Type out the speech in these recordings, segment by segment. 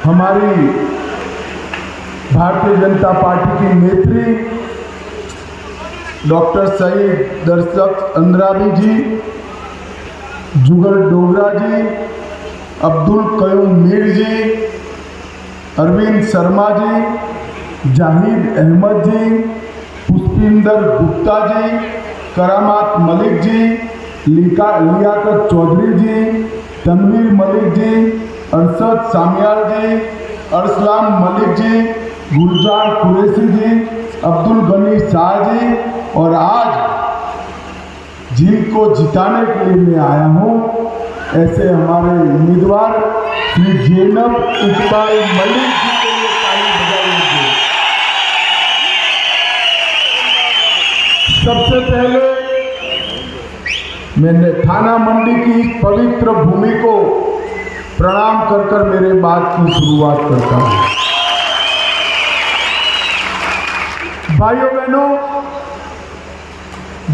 हमारी भारतीय जनता पार्टी की नेत्री डॉक्टर शहीद दरशक अंद्राबी जी, जुगल डोगरा जी, अब्दुल कयूम मीर जी, अरविंद शर्मा जी, जाहिद अहमद जी, पुष्पिंदर गुप्ता जी, करामात मलिक जी, लियाकत चौधरी जी, तनवीर मलिक जी, अरशद सामियाल जी, अरसलान मलिक जी, गुलजार कुरैशी जी, अब्दुल गनी शाह जी, और आज जिनको जिताने के लिए मैं आया हूँ ऐसे हमारे उम्मीदवार श्री ज़ैनब इकबाल मलिक जी के लिए ताली बजाइए। सबसे पहले मैंने थाना मंडी की इस पवित्र भूमि को प्रणाम कर कर मेरे बात की शुरुआत करता हूँ। भाइयों बहनों,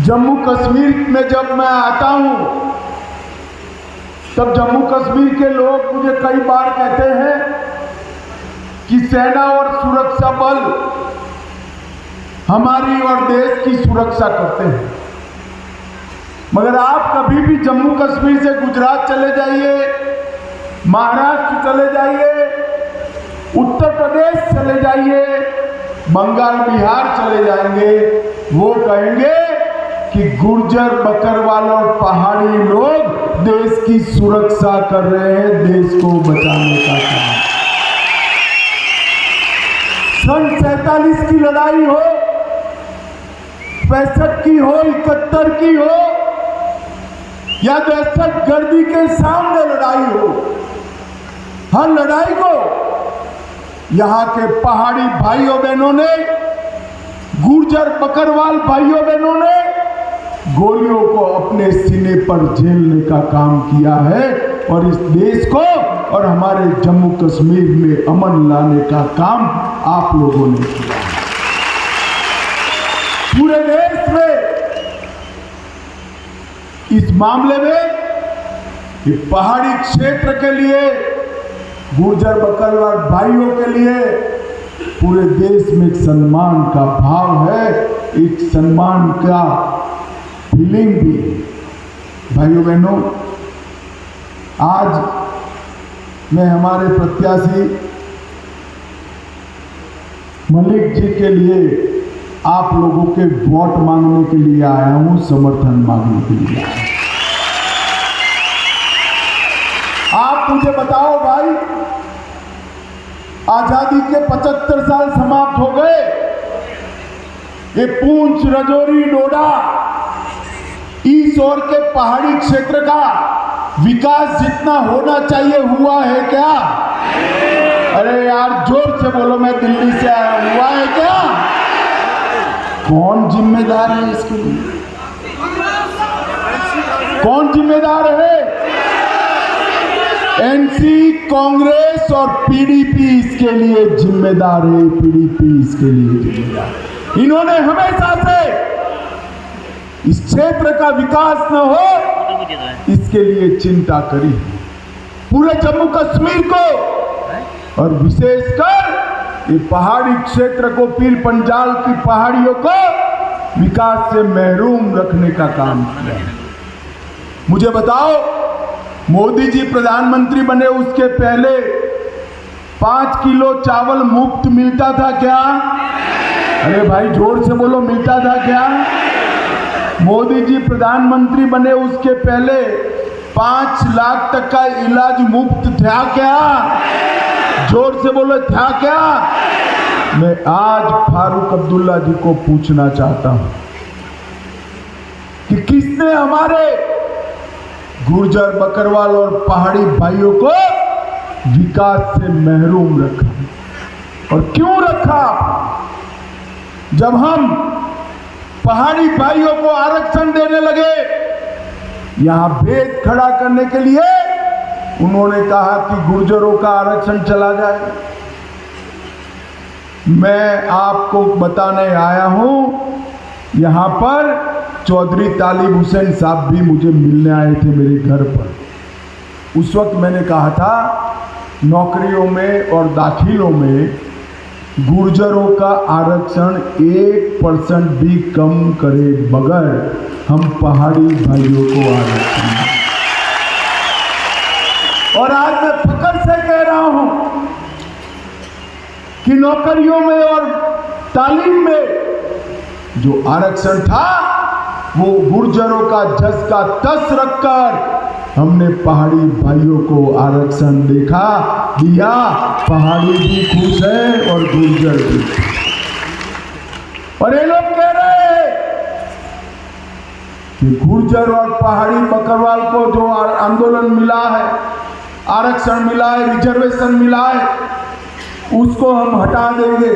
जम्मू कश्मीर में जब मैं आता हूँ तब जम्मू कश्मीर के लोग मुझे कई बार कहते हैं कि सेना और सुरक्षा बल हमारी और देश की सुरक्षा करते हैं, मगर आप कभी भी जम्मू कश्मीर से गुजरात चले जाइए, महाराष्ट्र चले जाइए, उत्तर प्रदेश चले जाइए, बंगाल बिहार चले जाएंगे, वो कहेंगे कि गुर्जर बकरवाल और पहाड़ी लोग देश की सुरक्षा कर रहे हैं, देश को बचाने का काम। सन 47 की लड़ाई हो, 65 की हो, 71 की हो, या दहशतगर्दी के सामने लड़ाई हो, हर लड़ाई को यहाँ के पहाड़ी भाइयों बहनों ने, गुर्जर बकरवाल भाइयों बहनों ने गोलियों को अपने सीने पर झेलने का काम किया है और इस देश को और हमारे जम्मू कश्मीर में अमन लाने का काम आप लोगों ने किया है। पूरे देश में इस मामले में ये पहाड़ी क्षेत्र के लिए, गुर्जर बकरवाल भाइयों के लिए पूरे देश में एक सम्मान का भाव है, एक सम्मान का फीलिंग भी। भाइयों बहनों, आज मैं हमारे प्रत्याशी मलिक जी के लिए आप लोगों के वोट मांगने के लिए आया हूं, समर्थन मांगने के लिए आया हूं। आप मुझे बताओ भाई, आजादी के 75 साल समाप्त हो गए, ये पूंछ, राजौरी, डोडा, ईस्ट और के पहाड़ी क्षेत्र का विकास जितना होना चाहिए हुआ है क्या? अरे यार जोर से बोलो, मैं दिल्ली से आया, हुआ है क्या? कौन जिम्मेदार है इसके लिए? कौन जिम्मेदार है? एनसी, कांग्रेस और पीडीपी इसके लिए जिम्मेदार है, पीडीपी इसके लिए जिम्मेदार। इन्होंने हमेशा से इस क्षेत्र का विकास न हो इसके लिए चिंता करी। पूरे जम्मू कश्मीर को और विशेषकर ये पहाड़ी क्षेत्र को, पीर पंजाल की पहाड़ियों को विकास से महरूम रखने का काम किया। मुझे बताओ, मोदी जी प्रधानमंत्री बने उसके पहले 5 किलो चावल मुफ्त मिलता था क्या? अरे भाई जोर से बोलो, मिलता था क्या? मोदी जी प्रधानमंत्री बने उसके पहले 5 लाख तक का इलाज मुफ्त था क्या? जोर से बोलो, था क्या? मैं आज फारूक अब्दुल्ला जी को पूछना चाहता हूं कि किसने हमारे गुर्जर बकरवाल और पहाड़ी भाइयों को विकास से महरूम रखा, और क्यों रखा? जब हम पहाड़ी भाइयों को आरक्षण देने लगे, यहां भेद खड़ा करने के लिए उन्होंने कहा कि गुर्जरों का आरक्षण चला जाए। मैं आपको बताने आया हूं, यहां पर चौधरी तालिब हुसैन साहब भी मुझे मिलने आए थे मेरे घर पर। उस वक्त मैंने कहा था नौकरियों में और दाखिलों में गुर्जरों का आरक्षण 1% भी कम करे बगैर हम पहाड़ी भाइयों को आरक्षण दें। और आज मैं फक्र से कह रहा हूं कि नौकरियों में और तालीम में जो आरक्षण था वो गुर्जरों का जस का तस रखकर हमने पहाड़ी भाइयों को आरक्षण दिया। पहाड़ी भी खुश है और गुर्जर भी। और ये लोग कह रहे हैं कि गुर्जर और पहाड़ी बकरवाल को जो आंदोलन मिला है, आरक्षण मिला है, रिजर्वेशन मिला है, उसको हम हटा देंगे।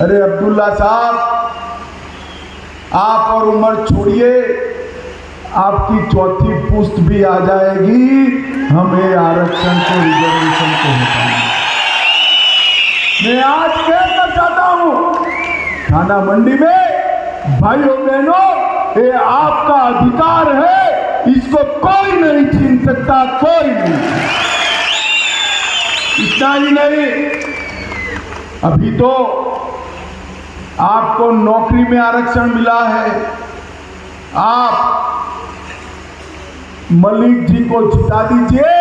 अरे अब्दुल्ला साहब, आप और उम्र छोड़िए, आपकी चौथी पुश्त भी आ जाएगी, हमें आरक्षण को, रिजर्वेशन को हटाएंगे। मैं आज कहना चाहता हूं थाना मंडी में, भाइयों बहनों, ये आपका अधिकार है, इसको कोई नहीं छीन सकता, कोई नहीं। इतना ही नहीं, अभी तो आपको नौकरी में आरक्षण मिला है, आप मलिक जी को जिता दीजिए,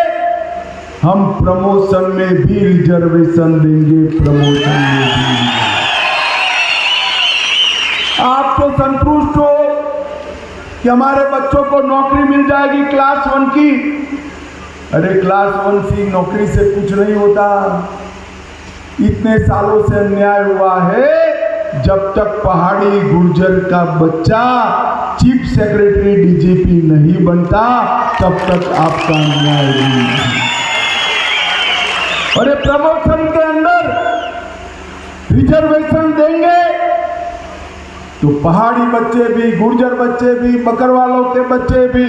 हम प्रमोशन में भी रिजर्वेशन देंगे, प्रमोशन में भी। आप तो संतुष्ट हो कि हमारे बच्चों को नौकरी मिल जाएगी क्लास 1 की। अरे क्लास 1 की नौकरी से कुछ नहीं होता। इतने सालों से अन्याय हुआ है, जब तक पहाड़ी गुर्जर का बच्चा चीफ सेक्रेटरी डीजीपी नहीं बनता, तब तक आपका अन्याय नहीं है। और ये प्रमोशन के अंदर रिजर्वेशन देंगे तो पहाड़ी बच्चे भी, गुर्जर बच्चे भी, बकरवालों के बच्चे भी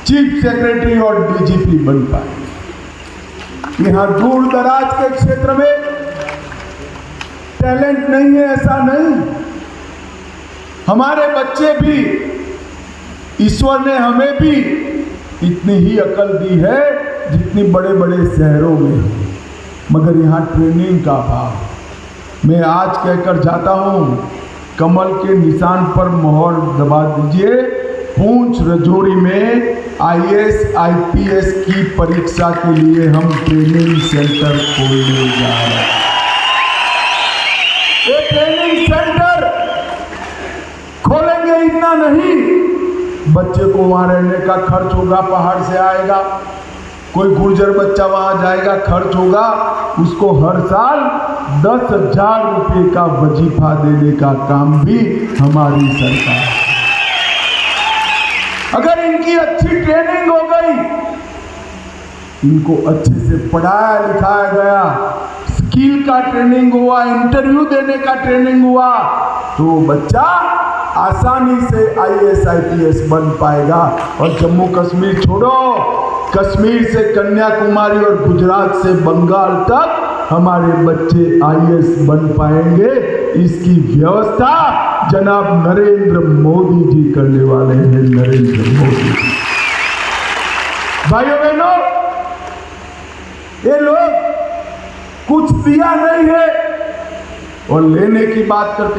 चीफ सेक्रेटरी और डीजीपी बन पाए। यहां दूर दराज के क्षेत्र में टैलेंट नहीं है, ऐसा नहीं। हमारे बच्चे भी, ईश्वर ने हमें भी इतनी ही अकल दी है जितनी बड़े बड़े शहरों में, मगर यहाँ ट्रेनिंग का अभाव। मैं आज कहकर जाता हूँ, कमल के निशान पर मोहर दबा दीजिए। पूंछ रजौरी में IAS IPS की परीक्षा के लिए हम ट्रेनिंग सेंटर खोलने जा रहे हैं। ये ट्रेनिंग सेंटर खोलेंगे, इतना नहीं, बच्चे को वहां रहने का खर्च होगा, पहाड़ से आएगा, कोई गुर्जर बच्चा वहां जाएगा, खर्च होगा, उसको हर साल 10,000 रुपये का वजीफा देने का काम भी हमारी सरकार। अगर इनकी अच्छी ट्रेनिंग हो गई, इनको अच्छे से पढ़ाया लिखाया गया, स्किल का ट्रेनिंग हुआ, इंटरव्यू देने का ट्रेनिंग हुआ, तो बच्चा आसानी से IAS IPS बन पाएगा। और जम्मू कश्मीर छोड़ो, कश्मीर से कन्याकुमारी और गुजरात से बंगाल तक हमारे बच्चे IAS बन पाएंगे। इसकी व्यवस्था जनाब नरेंद्र मोदी जी करने वाले हैं, नरेंद्र मोदी जी। भाइयों बहनों, ये लोग कुछ दिया नहीं है और लेने की बात करते